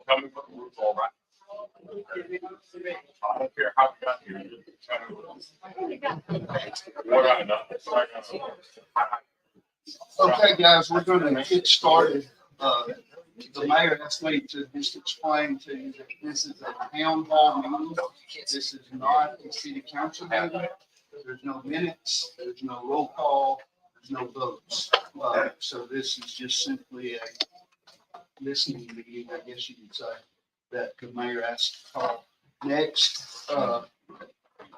Coming from the roof, all right. I don't care how we got here. You just tell me what I know. Okay, guys, we're going to get started. The mayor asked me to just explain to you that this is a town hall meeting. This is not a city council meeting. There's no minutes, there's no roll call, there's no votes. So this is just simply a listening meeting, I guess you could say, that the mayor asked to call. Next,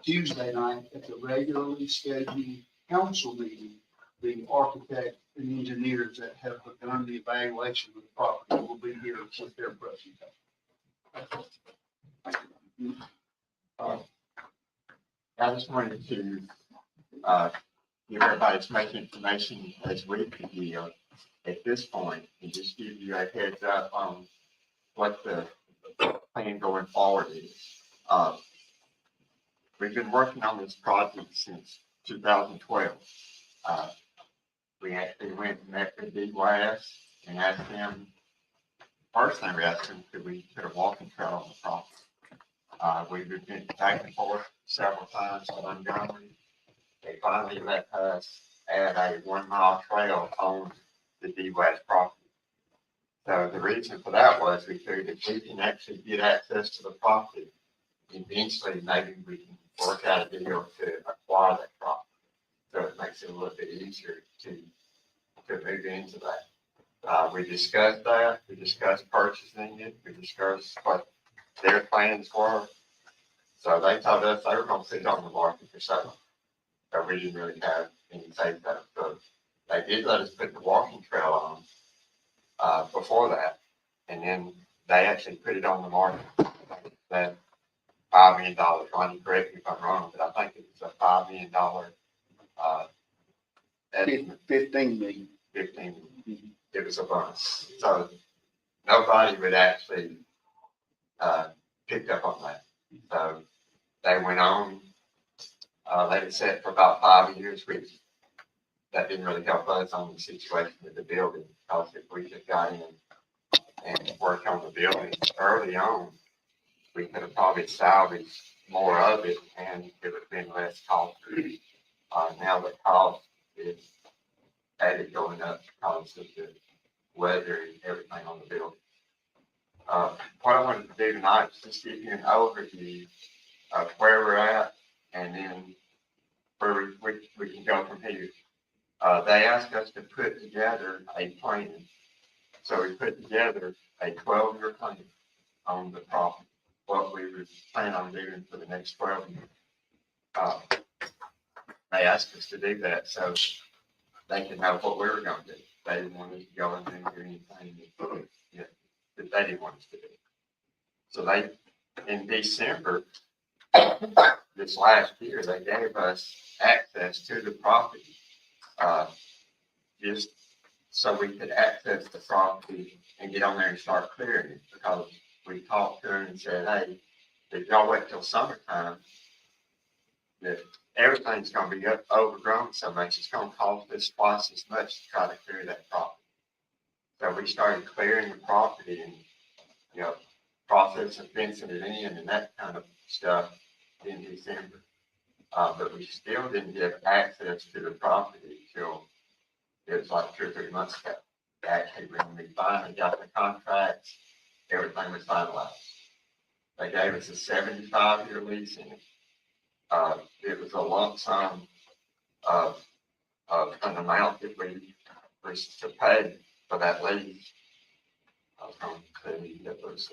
Tuesday night at the regularly scheduled council meeting, the architect and engineers that have done the evaluation of the property will be here with their presentation. I just wanted to give everybody as much information as we could give at this point and just give you a heads up on what the plan going forward is. We've been working on this project since 2012. We actually went and met with DYS and asked them, first thing we asked them, could we put a walking trail on the property? We've been back and forth several times on Montgomery. They finally let us add a 1 mile trail on the DYS property. So the reason for that was we figured if we can actually get access to the property, eventually maybe we can work out a deal to acquire that property. So it makes it a little bit easier to move into that. We discussed that. We discussed purchasing it. We discussed what their plans were. So they told us they were going to put it on the market for sale. So we didn't really have any say in that. So they did let us put the walking trail on before that. And then they actually put it on the market. That $5 million. Ronnie, correct me if I'm wrong, but I think it was a $5 million estimate. 15 million. 15. It was a bonus. So nobody would actually pick up on that. So they went on, let it sit for about 5 years, which that didn't really help us on the situation with the building. Because if we just got in and worked on the building early on, we could have probably salvaged more of it and it would have been less costly. Now the cost is added going up because of the weather and everything on the building. What I wanted to do tonight is just give you an overview of where we're at and then where we can go from here. They asked us to put together a plan. So we put together a 12-year plan on the property, what we would plan on doing for the next 12 years. They asked us to do that so they could know what we were going to do. They didn't want us to go in there and do anything that they didn't want us to do. So they, in December, this last year, they gave us access to the property, just so we could access the property and get on there and start clearing it, because we talked to them and said, hey, if y'all wait till summertime, that everything's going to be overgrown so much, it's going to cost us twice as much to try to clear that property. So we started clearing the property and, process of fencing it in and that kind of stuff in December. But we still didn't get access to the property until it was like 2 or 3 months ago. Actually, when we finally got the contracts, everything was finalized. They gave us a 75-year lease in it. It was a lump sum of an amount that we were to pay for that lease. I was going to say that was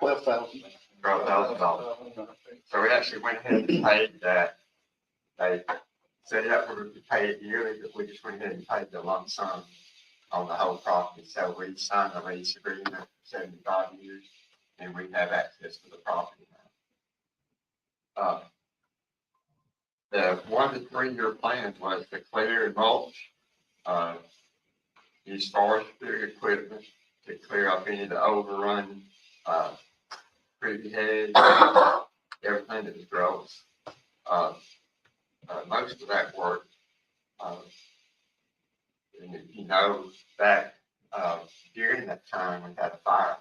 $12,000. So we actually went ahead and paid that. They set it up for us to pay it yearly, but we just went ahead and paid the lump sum on the whole property. So we signed a lease agreement for 75 years, and we have access to the property now. The 1 to 3 year plan was to clear and mulch, use forestry equipment to clear up any of the overrun, creepy heads, everything that was gross. Most of that work, and you know, back during that time we had a fire.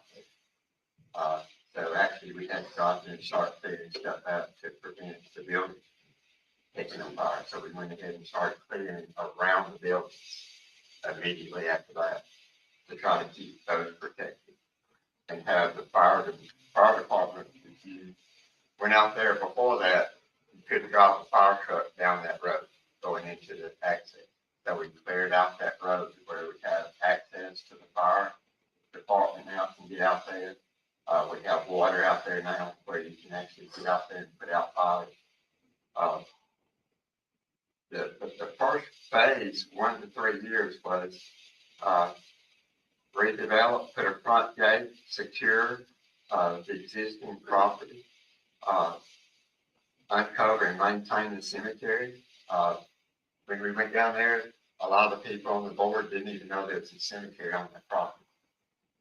So actually we had to go out there and start clearing stuff out to prevent the building catching on fire. So we went ahead and started clearing around the buildings immediately after that to try to keep those protected and have the fire department. If you went out there before that, you couldn't drive a fire truck down that road going into the access. So we cleared out that road where we have access to the fire department now can get out there. We have water out there now where you can actually get out there and put out fires. The first phase, 1 to 3 years, was redevelop, put a front gate, secure the existing property, uncover and maintain the cemetery. When we went down there, a lot of the people on the board didn't even know there was a cemetery on that property.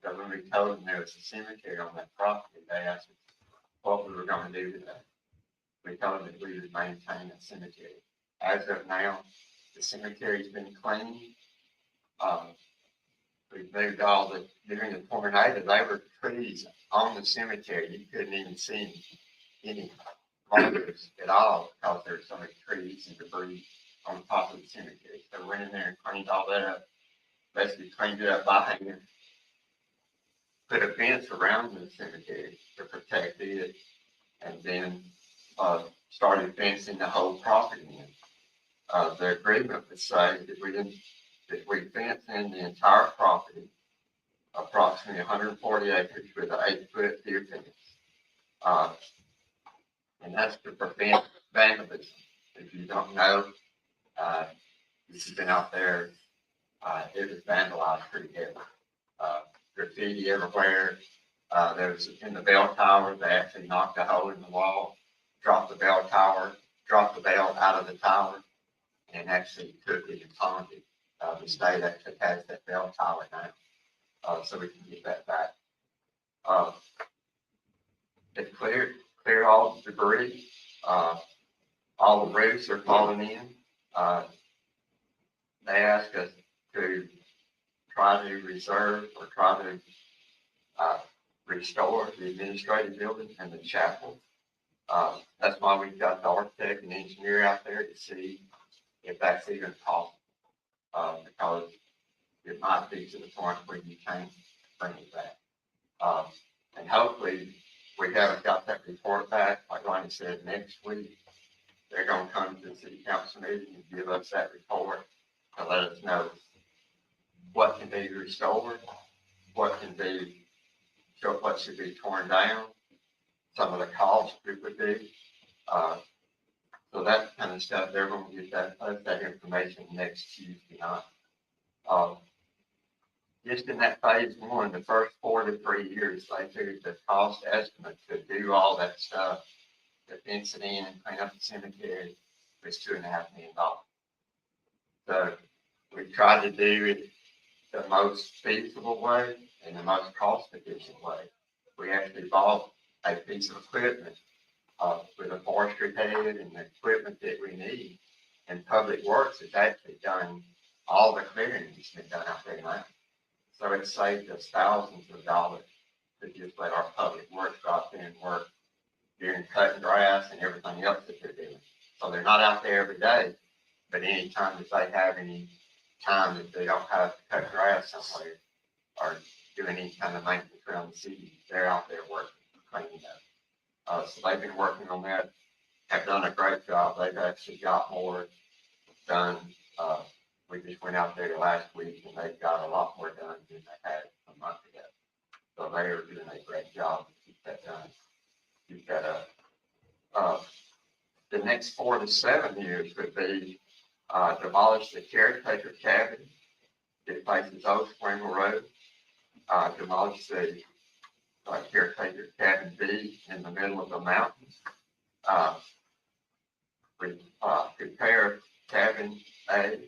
So when we told them there was a cemetery on that property, they asked us what we were going to do with that. We told them that we would maintain a cemetery. As of now, the cemetery's been cleaned. We've moved all the, during the tornado, they were trees on the cemetery. You couldn't even see any markers at all because there were so many trees and debris on top of the cemetery. So we went in there and cleaned all that up, basically cleaned it up by hand, put a fence around the cemetery to protect it, and then started fencing the whole property in. The agreement would say that we fence in the entire property, approximately 140 acres with an 8-foot deer fence. And that's to prevent vandalism. If you don't know, if you've been out there, it was vandalized pretty heavily. Graffiti everywhere. There was in the bell tower, they actually knocked a hole in the wall, dropped the bell tower, dropped the bell out of the tower, and actually took it and pawned it. The state actually has that bell tower now, so we can get that back. It cleared all the debris. All the roofs are falling in. They asked us to try to reserve or try to restore the administrative building and the chapel. That's why we've got the architect and engineer out there to see if that's even possible. Because it might be to the point where you can't bring it back. And hopefully we haven't got that report back. Like Ronnie said, next week they're going to come to the city council meeting and give us that report to let us know what can be restored, what should be torn down, some of the costs it would be. So that kind of stuff, they're going to get that information next Tuesday night. Just in that phase 1, the first 4 to 3 years, they figured the cost estimate to do all that stuff, the fence it in, clean up the cemetery, was $2.5 million. So we tried to do it the most feasible way and the most cost efficient way. We actually bought a piece of equipment with a forestry head and the equipment that we need. And Public Works has actually done all the clearing that's been done out there now. So it saved us thousands of dollars to just let our Public Works go out there and work during cutting grass and everything else that they're doing. So they're not out there every day, but anytime that they have any time that they don't have to cut grass somewhere or doing any kind of maintenance around the city, they're out there working, cleaning up. So they've been working on that, have done a great job. They've actually got more done. We just went out there last week and they've got a lot more done than they had a month ago. So they are doing a great job to keep that done. Keep that up. The next 4 to 7 years would be demolish the caretaker cabin that faces Oak Spring Road, demolish the caretaker cabin B in the middle of the mountains, repair cabin A,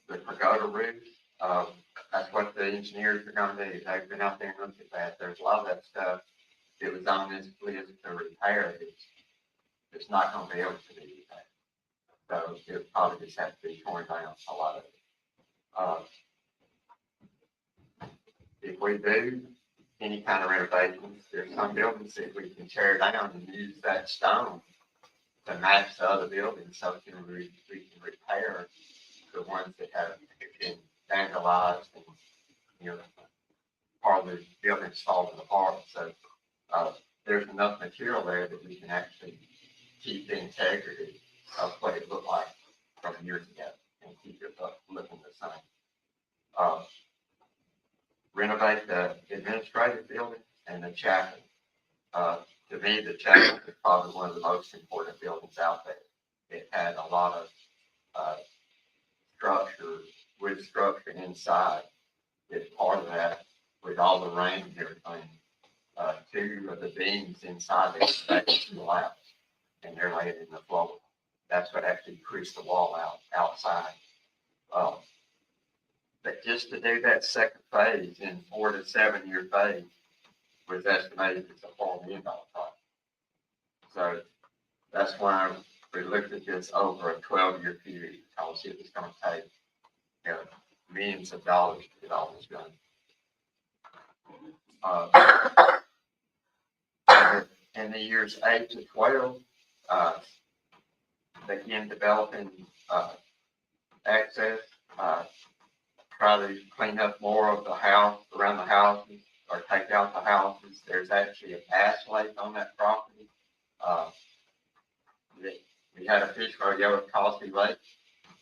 the pagoda roof. That's what the engineers are gonna do. They've been out there and looked at that. There's a lot of that stuff that was on this list to repair it. It's not gonna be able to be repaired. So it probably just has to be torn down, a lot of it. If we do any kind of renovations, there's some buildings that we can tear down and use that stone to match the other buildings, so we can repair the ones that have been vandalized and, you know, part of the building's falling apart. So, there's enough material there that we can actually keep the integrity of what it looked like from years ago and keep it looking the same. Renovate the administrative building and the chapel. To me, the chapel is probably one of the most important buildings out there. It had a lot of structure, wood structure inside. It's part of that with all the rain and everything. Two of the beams inside there actually collapsed, and they're laying in the floor. That's what actually pushed the wall outside. But just to do that second phase in 4 to 7 year phase was estimated as a $4 million project. So that's why we looked at this over a 12-year period, because it was going to take, you know, millions of dollars to get all this done. In the years 8 to 12, begin developing access, try to clean up more of the house, around the houses, or take out the houses. There's actually a bass lake on that property. We had a fish rodeo at Cosby Lake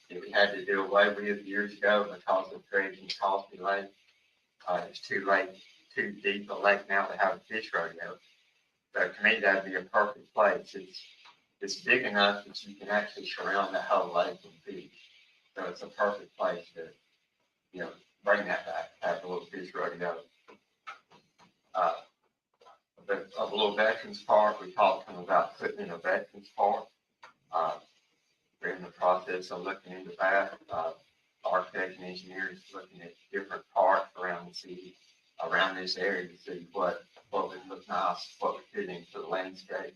that we had to do away with years ago because of dredging Cosby Lake. It's too deep a lake now to have a fish rodeo. So to me, that'd be a perfect place. It's big enough that you can actually surround the whole lake and fish. So it's a perfect place to, you know, bring that back, have a little fish rodeo. A little veterans park, we talked to them about putting in a veterans park. We're in the process of looking into that. Architects and engineers looking at different parks around the city, around this area to see what would look nice, what would fit into the landscape.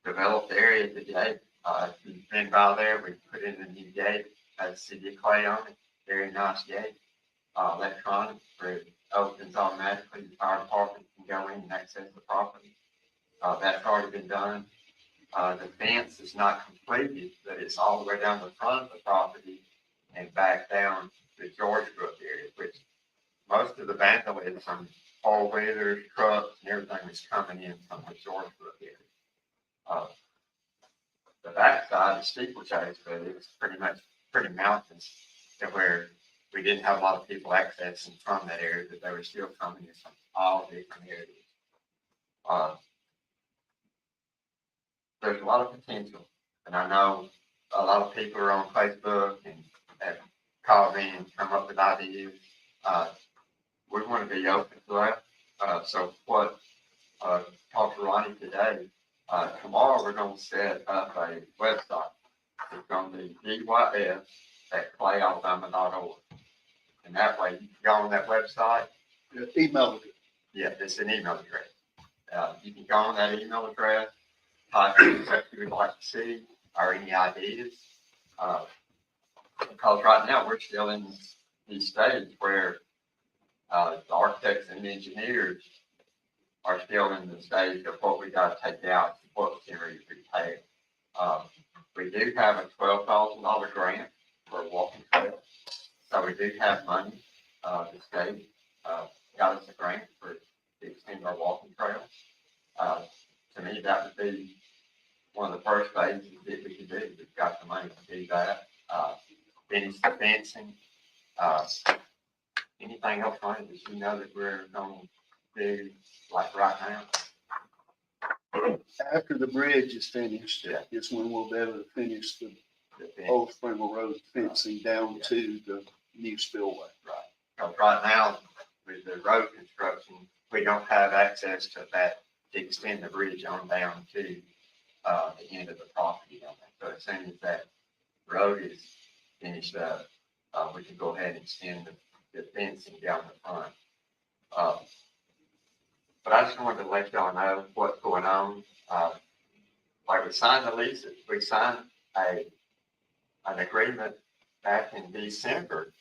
Develop the area today. If you've been by there, we put in a new gate, has City of Clay on it. Very nice gate. Electronic, where it opens automatically. The fire department can go in and access the property. That's already been done. The fence is not completed, but it's all the way down the front of the property and back down the George Brook area, which most of the vandalism, four-wheelers, trucks, and everything is coming in from the George Brook area. The backside is steeplechase, but it's pretty mountainous, to where we didn't have a lot of people accessing from that area, but they were still coming in from all different areas. There's a lot of potential, and I know a lot of people are on Facebook and have called me and come up with ideas. We want to be open to that. So what, talked to Ronnie today, tomorrow we're going to set up a website. It's going to be DYS at clayalabama.org. And that way you can go on that website. Email address. Yeah, it's an email address. You can go on that email address, type in what you would like to see or any ideas. Because right now we're still in the stage where the architects and engineers are still in the stage of what we got to take out, what we can repair. We do have a $12,000 grant for a walking trail. So we do have money. The state got us a grant to extend our walking trail. To me, that would be one of the first phases that we could do. We've got the money to do that. Finish the fencing. Anything else, Ronnie, that you know that we're going to do like right now? After the bridge is finished, Yeah. is when we'll be able to finish the The Old Springle Road fencing down to the new spillway. Right. Because right now, with the road construction, we don't have access to that to extend the bridge on down to, the end of the property on that. So as soon as that road is finished up, we can go ahead and extend the fencing down the front. But I just wanted to let y'all know what's going on. Like we signed the lease, we signed an agreement back in December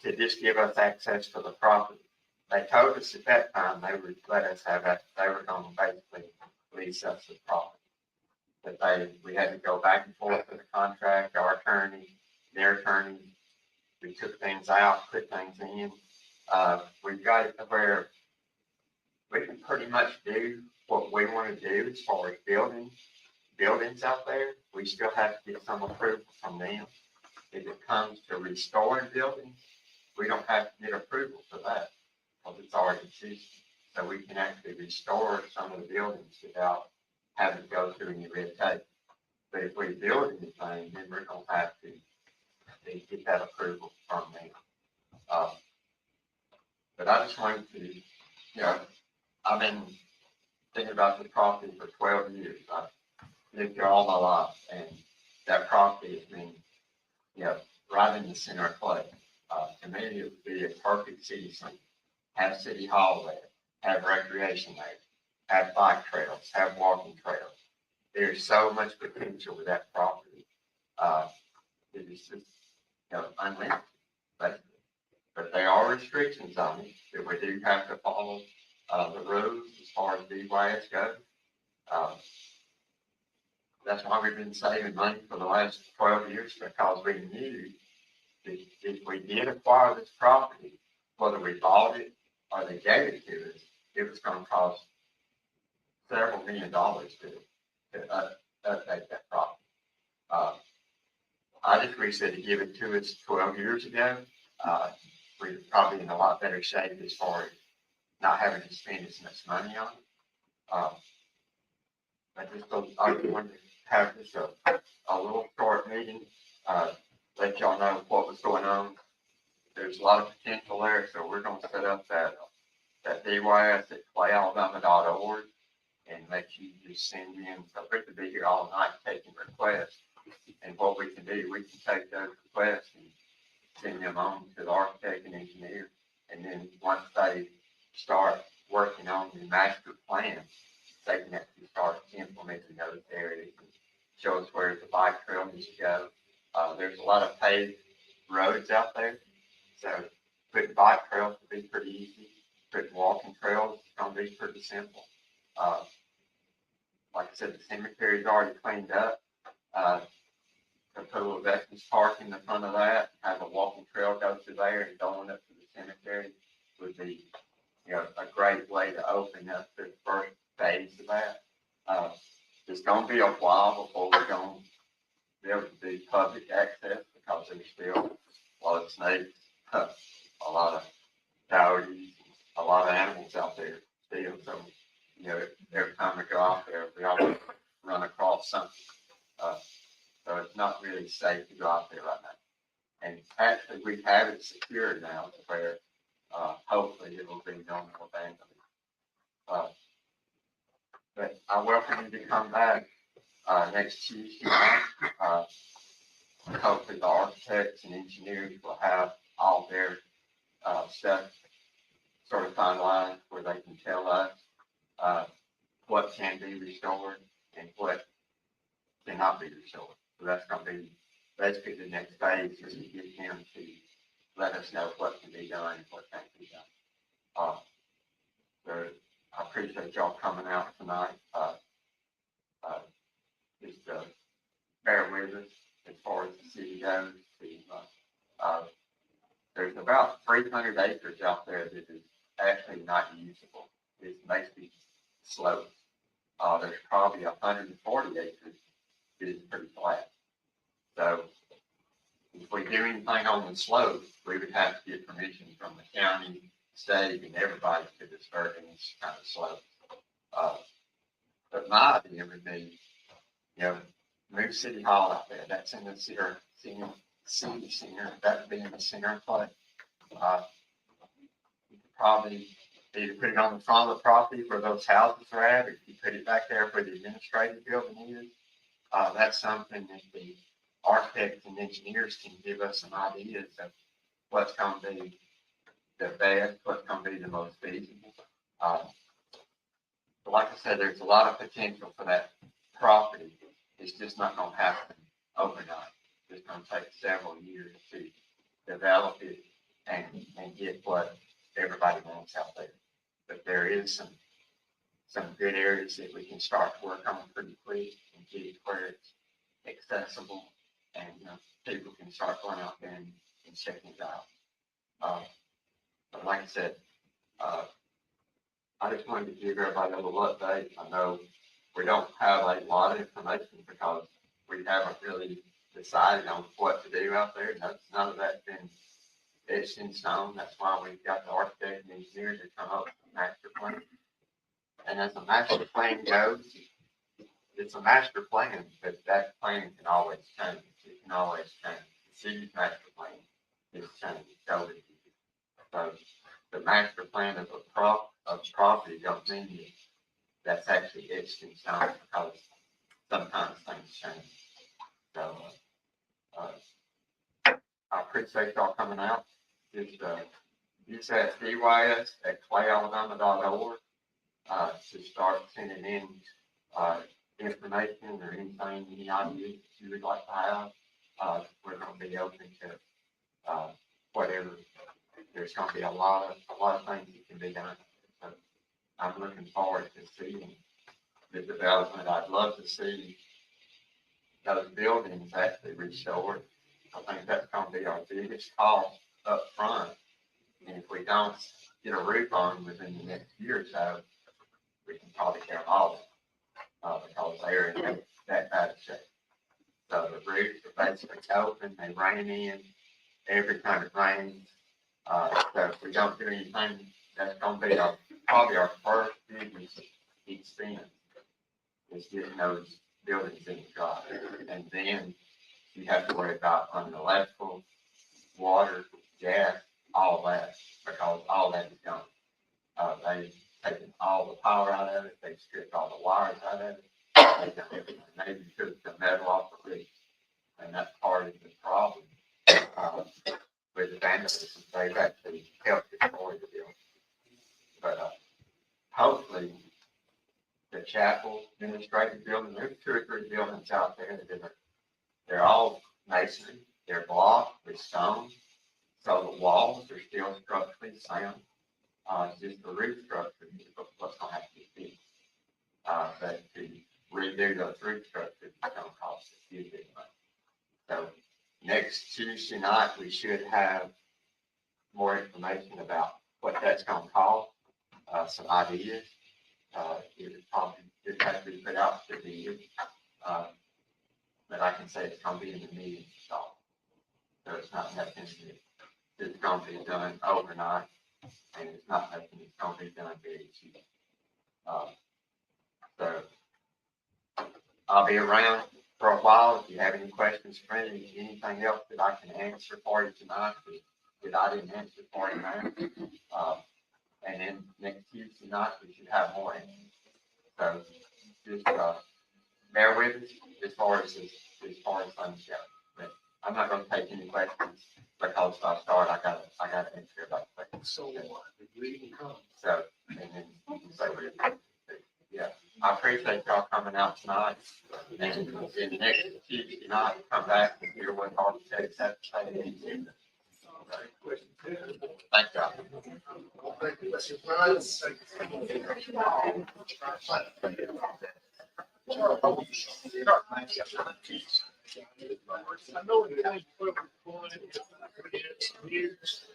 to just give us access to the property. They told us at that time they would let us have that, they were going to basically lease us the property. But we had to go back and forth with the contract, our attorney, their attorney. We took things out, put things in. We've got it to where we can pretty much do what we want to do as far as buildings out there. We still have to get some approval from them. If it comes to restoring buildings, we don't have to get approval for that because it's already existing. So we can actually restore some of the buildings without having to go through any red tape. But if we build anything, then we're going to have to get that approval from them. But I just wanted to, I've been thinking about the property for 12 years. I've lived here all my life, and that property has been, right in the center of Clay. To me, it would be a perfect city center. Have city hall there, have recreation there, have bike trails, have walking trails. There's so much potential with that property. It is just, unlimited, basically. But there are restrictions on it that we do have to follow the rules as far as DYS goes. That's why we've been saving money for the last 12 years, because we knew that if we did acquire this property, whether we bought it or they gave it to us, it was going to cost several $1 million to update that property. I just wish they'd give it to us 12 years ago. We're probably in a lot better shape as far as not having to spend as much money on it. I just wanted to have just a little short meeting, let y'all know what was going on. There's a lot of potential there, so we're going to set up that DYS at clayalabama.org and let you just send in. So we could be here all night taking requests. And what we can do, we can take those requests and send them on to the architect and engineer. And then once they start working on the master plan, they can actually start implementing those areas and show us where the bike trail needs to go. There's a lot of paved roads out there, so putting bike trails will be pretty easy. Putting walking trails is going to be pretty simple. Like I said, the cemetery is already cleaned up. To put a little veterans park in the front of that, have a walking trail go through there and going up to the cemetery would be, a great way to open up the first phase of that. It's going to be a while before we're going to be able to do public access because there's still a lot of snakes, a lot of coyotes, a lot of animals out there still. So, every time we go out there, we always run across something. So it's not really safe to go out there right now. And actually, we have it secured now to where hopefully it will be no more vandalism. But I welcome you to come back next Tuesday night. Hopefully the architects and engineers will have all their stuff sort of finalized where they can tell us what can be restored and what cannot be restored. So that's going to be basically the next phase, is to get him to let us know what can be done and what can't be done. So I appreciate y'all coming out tonight. Just bear with us as far as the city goes. There's about 300 acres out there that is actually not usable. It's basically slopes. There's probably 140 acres that is pretty flat. So if we do anything on the slope, we would have to get permission from the county, state, and everybody to disturb any kind of slope. But my idea would be, move City Hall out there. That's in the city center. That would be in the center of Clay. You could probably either put it on the front of the property where those houses are at, or you put it back there where the administrative building is. That's something that the architects and engineers can give us some ideas of what's going to be the best, what's going to be the most feasible. But like I said, there's a lot of potential for that property. It's just not going to happen overnight. It's going to take several years to develop it and get what everybody wants out there. But there is some good areas that we can start to work on pretty quick and get it where it's accessible and people can start going out there and checking it out. But like I said, I just wanted to give everybody a little update. I know we don't have a lot of information because we haven't really decided on what to do out there. None of that's been etched in stone. That's why we've got the architect and engineer to come up with a master plan. And as the master plan goes, it's a master plan, but that plan can always change. It can always change. The city's master plan is changing totally. So the master plan of property don't mean that's actually etched in stone because sometimes things change. So I appreciate y'all coming out. Just use that DYS at clayalabama.org to start sending in information or anything, any ideas you would like to have. We're going to be open to whatever. There's going to be a lot of things that can be done. So I'm looking forward to seeing the development. I'd love to see those buildings actually restored. I think that's going to be our biggest cost up front. And if we don't get a roof on within the next year or so, we can probably tear all of it because they're in that bad shape. So the roofs are basically open, they rain in every time it rains. So if we don't do anything, that's going to be probably our first biggest expense is getting those buildings in the dry. And then you have to worry about on the electrical, water, gas, all that, because all that is gone. They've taken all the power out of it, they've stripped all the wires out of it, they've done everything. They even took the metal off the roof. And that's part of the problem. With the vandalism, they've actually helped destroy the building. But hopefully, the chapel, administrative building, there's 2 or 3 buildings out there that they're all masonry, they're blocked with stone, so the walls are still structurally sound. Just the roof structure is what's going to have to be fixed. But to redo those roof structures is going to cost a huge amount. So next Tuesday night, we should have more information about what that's going to cost, some ideas. It would probably just have to be put out to the year. But I can say it's going to be in the millions of dollars. So it's not nothing that's going to be done overnight, and it's not nothing that's going to be done very cheap. So I'll be around for a while. If you have any questions for me, anything else that I can answer for you tonight that I didn't answer for you now. And then next Tuesday night, we should have more answers. So just bear with us as far as things go. But I'm not going to take any questions because if I start, I got to answer everybody's questions. So So and then you can say what you yeah. I appreciate y'all coming out tonight. And in next Tuesday night, come back and hear what architects have to say. Thank y'all. Thank you, Mr. Price. I know we only put years.